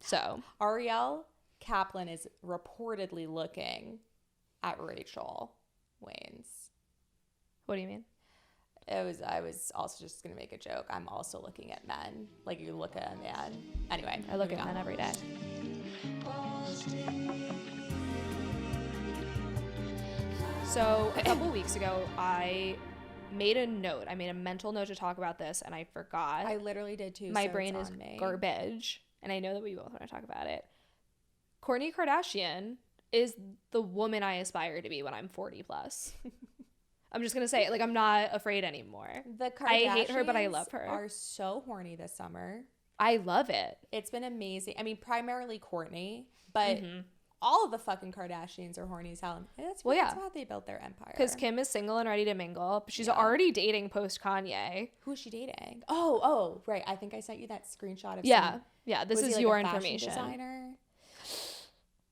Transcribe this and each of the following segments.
So Arielle Kaplan is reportedly looking at Rachel Wayne's. what do you mean? I was also just going to make a joke. I'm also looking at men. Like you look at a man. Anyway. I look at men every day. So a couple weeks ago, I made a note. I made a mental note to talk about this, and I forgot. I literally did too. My brain is garbage, and I know that we both want to talk about it. Kourtney Kardashian is the woman I aspire to be when I'm 40 plus. I'm just gonna say it. Like, I'm not afraid anymore. The Kardashians I hate her, but I love her. Are so horny this summer. I love it. It's been amazing. I mean, primarily Kourtney, but all of the fucking Kardashians are horny as hell. And that's how they built their empire. Because Kim is single and ready to mingle. She's already dating post Kanye. Who is she dating? Oh, right. I think I sent you that screenshot of Yeah. This is your information. Designer?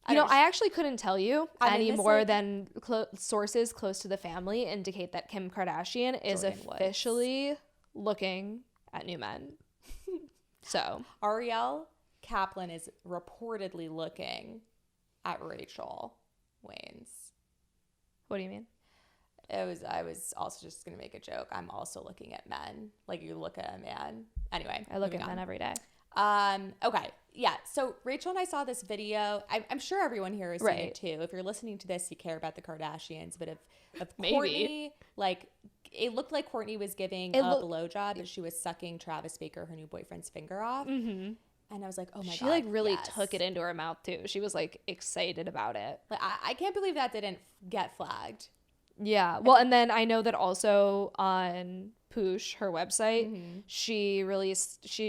I actually couldn't tell you any more than sources close to the family indicate that Kim Kardashian is officially looking at new men. So Arielle Kaplan is reportedly looking at Rachel Wayne's. What do you mean? I was also just going to make a joke. I'm also looking at men. Like you look at a man. Anyway. I look at men every day. Okay. Yeah. So Rachel and I saw this video. I'm sure everyone here has seen it too. If you're listening to this, you care about the Kardashians, but of Kourtney, like it looked like Kourtney was giving a blowjob and she was sucking Travis Baker, her new boyfriend's, finger off. Mm-hmm. And I was like, oh my God. She like really took it into her mouth too. She was like excited about it. Like, I can't believe that didn't get flagged. Yeah. Well, and then I know that also on Poosh, her website, she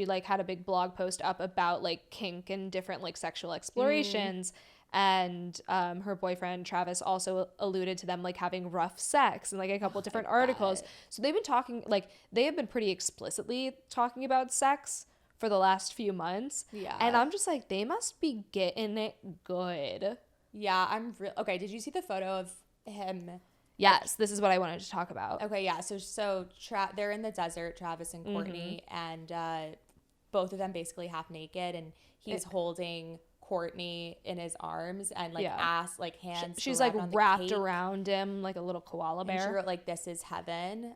like had a big blog post up about like kink and different like sexual explorations. And her boyfriend Travis also alluded to them like having rough sex and like a couple different articles. So they've been talking, like they have been pretty explicitly talking about sex for the last few months. Yeah. And I'm just like, they must be getting it good. Yeah, okay, did you see the photo of him? Yes, this is what I wanted to talk about. Okay, yeah. So they're in the desert, Travis and Kourtney, and both of them basically half naked, and he's holding Kourtney in his arms and like ass, like hands. She's like wrapped around him like a little koala bear. And she wrote like, "This is heaven,"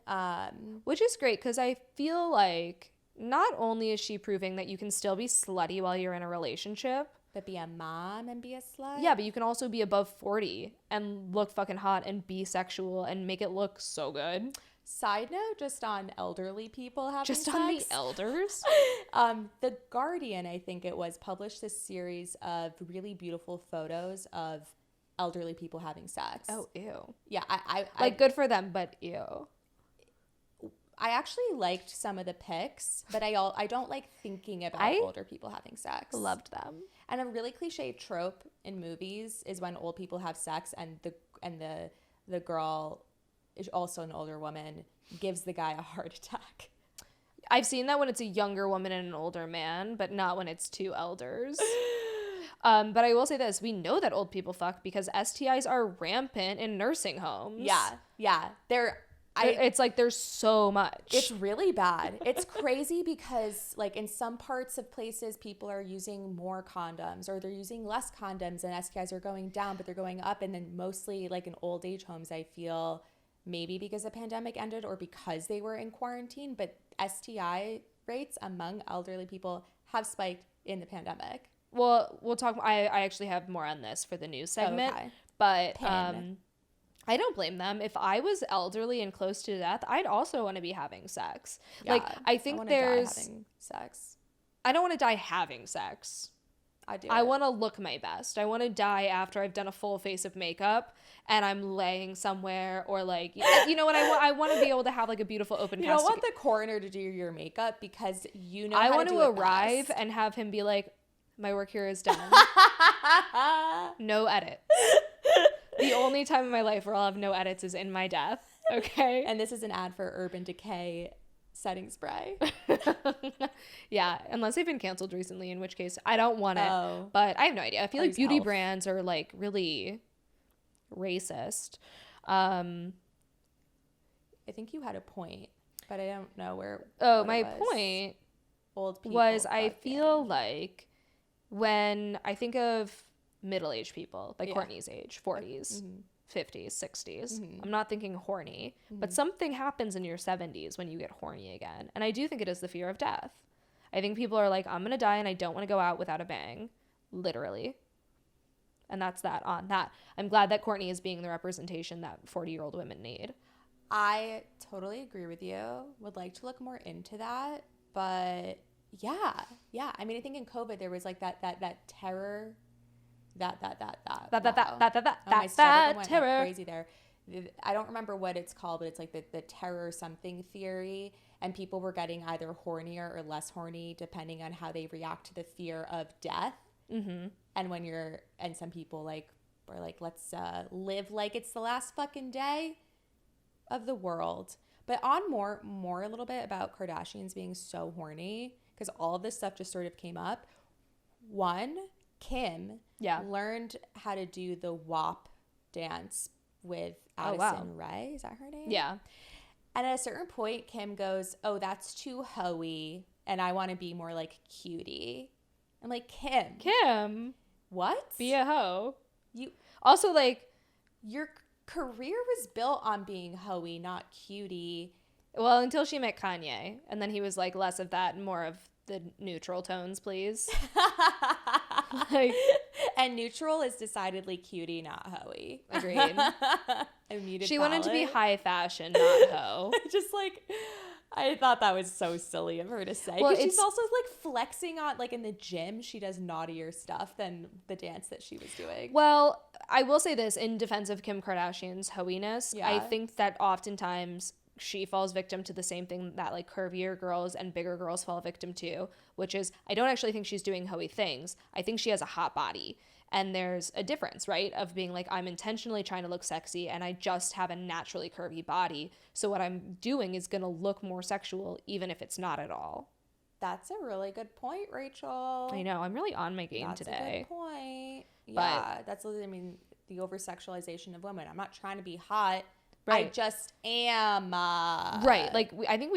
which is great because I feel like not only is she proving that you can still be slutty while you're in a relationship, but be a mom and be a slut. Yeah, but you can also be above 40 and look fucking hot and be sexual and make it look so good. Side note, just on elderly people having sex. Just on the elders? The Guardian, I think it was, published this series of really beautiful photos of elderly people having sex. Oh, ew. Yeah, I good for them, but ew. I actually liked some of the pics, but I don't like thinking about older people having sex. Loved them. And a really cliche trope in movies is when old people have sex and the girl is also an older woman gives the guy a heart attack. I've seen that when it's a younger woman and an older man, but not when it's two elders. But I will say this, we know that old people fuck because STIs are rampant in nursing homes. Yeah. It's like there's so much. It's really bad. It's crazy because like in some parts of places people are using more condoms or they're using less condoms and STIs are going down, but they're going up. And then mostly like in old age homes, I feel maybe because the pandemic ended or because they were in quarantine, but STI rates among elderly people have spiked in the pandemic. Well, we'll talk. I actually have more on this for the news segment, but I don't blame them. If I was elderly and close to death, I'd also want to be having sex. Yeah, like I think there's having sex. I don't want to die having sex. I want to look my best. I want to die after I've done a full face of makeup and I'm laying somewhere or like you know what I want to be able to have like a beautiful open. You don't want the coroner to do your makeup because you know I how want to to arrive and have him be like, my work here is done. No edit. The only time in my life where I'll have no edits is in my death. Okay. And this is an ad for Urban Decay setting spray. Yeah, unless they've been canceled recently, in which case I don't want it. But I have no idea. I feel like beauty brands are like really racist. I think you had a point, but I don't know where. Oh, my point old people was I feel like when I think of middle-aged people, like Courtney's age, 40s, 50s, 60s, I'm not thinking horny, but something happens in your 70s when you get horny again. And I do think it is the fear of death. I think people are like, I'm going to die and I don't want to go out without a bang, literally. And that's that on that. I'm glad that Courtney is being the representation that 40-year-old women need. I totally agree with you. Would like to look more into that. But yeah. I mean, I think in COVID there was like that terror. My stomach went terror. crazy there. I don't remember what it's called, but it's like the terror something theory. And people were getting either hornier or less horny depending on how they react to the fear of death. And some people like were like, let's live like it's the last fucking day of the world. But on more a little bit about Kardashians being so horny, because all of this stuff just sort of came up. One, Kim learned how to do the WAP dance with Addison Rae. Is that her name? Yeah. And at a certain point, Kim goes, oh, that's too hoey, and I want to be more like cutie. I'm like, Kim. What? Be a hoe. You also, like, your career was built on being hoey, not cutie. Well, until she met Kanye, and then he was like, less of that and more of the neutral tones, please. Like, and neutral is decidedly cutie, not hoey. Agreed. She wanted to be high fashion, not hoe. Just like, I thought that was so silly of her to say. Well, she's also like flexing on, like in the gym, she does naughtier stuff than the dance that she was doing. Well, I will say this in defense of Kim Kardashian's hoeiness. I think that oftentimes she falls victim to the same thing that like curvier girls and bigger girls fall victim to, which is I don't actually think she's doing hoey things. I think she has a hot body. And there's a difference, right? Of being like, I'm intentionally trying to look sexy and I just have a naturally curvy body. So what I'm doing is going to look more sexual, even if it's not at all. That's a really good point, Rachel. I know. I'm really on my game today. That's a good point. Yeah. That's, I mean, the over-sexualization of women. I'm not trying to be hot. Right. I just am. Right. Like, I think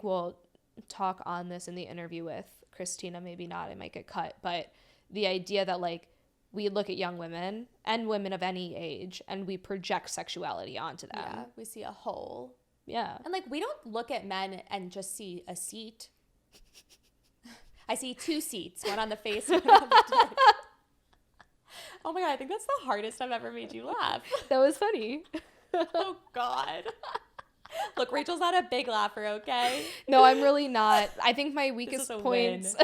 we'll talk on this in the interview with Christina. Maybe not. It might get cut. But the idea that, like, we look at young women and women of any age and we project sexuality onto them. Yeah. We see a hole. Yeah. And, like, we don't look at men and just see a seat. I see two seats, one on the face and one on the dick. Oh, my God. I think that's the hardest I've ever made you laugh. That was funny. Oh, God. Look, Rachel's not a big laugher, okay? No, I'm really not. I think my weakest points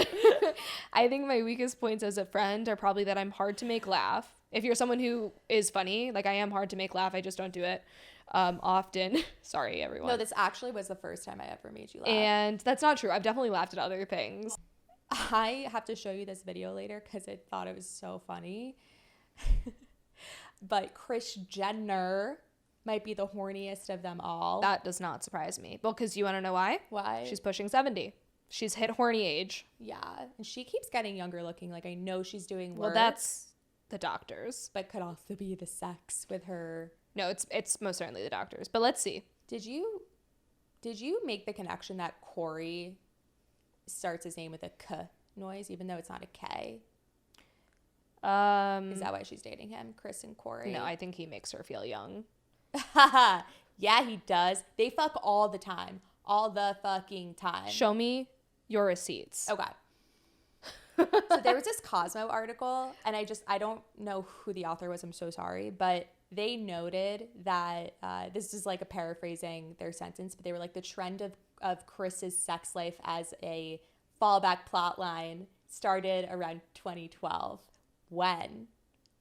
I think my weakest points as a friend are probably that I'm hard to make laugh. If you're someone who is funny, like I am hard to make laugh, I just don't do it often. Sorry, everyone. No, this actually was the first time I ever made you laugh. And that's not true. I've definitely laughed at other things. I have to show you this video later because I thought it was so funny. But Kris Jenner might be the horniest of them all. That does not surprise me. Well, because you want to know why? Why? She's pushing 70. She's hit horny age. Yeah. And she keeps getting younger looking. Like, I know she's doing work. Well, that's the doctors. But could also be the sex with her. No, it's most certainly the doctors. But let's see. Did you make the connection that Corey starts his name with a K noise, even though it's not a K? Is that why she's dating him, Kris and Corey? No, I think he makes her feel young. Yeah, he does. They fuck all the time. All the fucking time. Show me your receipts. Okay. So there was this Cosmo article, and I don't know who the author was. I'm so sorry. But they noted that, this is like a paraphrasing their sentence, but they were like, the trend of Kris's sex life as a fallback plot line started around 2012 when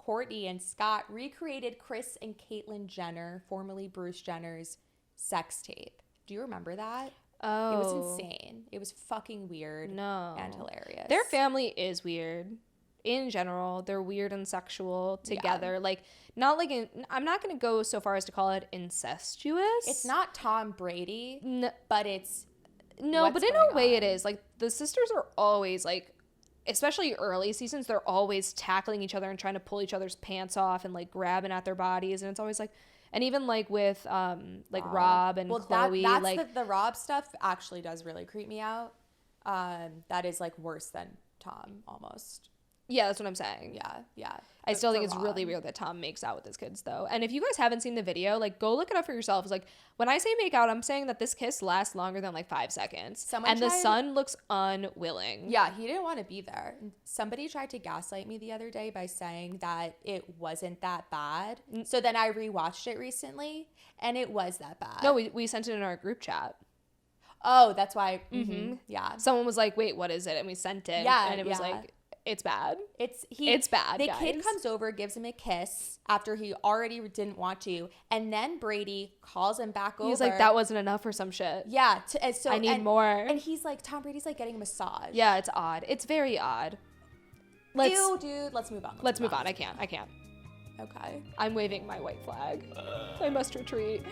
Kourtney and Scott recreated Kris and Caitlyn Jenner, formerly Bruce Jenner's, sex tape. Do you remember that? Oh. It was insane. It was fucking weird. No. And hilarious. Their family is weird. In general, they're weird and sexual together. Yeah. Like, not like, I'm not going to go so far as to call it incestuous. It's not Tom Brady, but it's... No, but in a way it is. Like, the sisters are always, like, especially early seasons, they're always tackling each other and trying to pull each other's pants off and, like, grabbing at their bodies. And it's always, like... And even, like, with, like, Rob and Chloe. That's like the Rob stuff actually does really creep me out. That is, like, worse than Tom almost. Yeah, that's what I'm saying. Yeah. I still think it's really weird that Tom makes out with his kids, though. And if you guys haven't seen the video, like, go look it up for yourselves. Like, when I say make out, I'm saying that this kiss lasts longer than, like, 5 seconds. The son looks unwilling. Yeah, he didn't want to be there. Somebody tried to gaslight me the other day by saying that it wasn't that bad. So then I rewatched it recently, and it was that bad. No, we sent it in our group chat. Oh, that's why. Yeah. Someone was like, wait, what is it? And we sent it. Yeah, and it was like, it's bad. It's bad, The guys. kid comes over, gives him a kiss after he already didn't want to, and then Brady calls him back over. He's like, that wasn't enough or some shit. Yeah. I need more. And he's like, Tom Brady's like getting a massage. Yeah, it's odd. It's very odd. Ew, dude. Let's move on. Let's move on. I can't. Okay. I'm waving my white flag. I must retreat.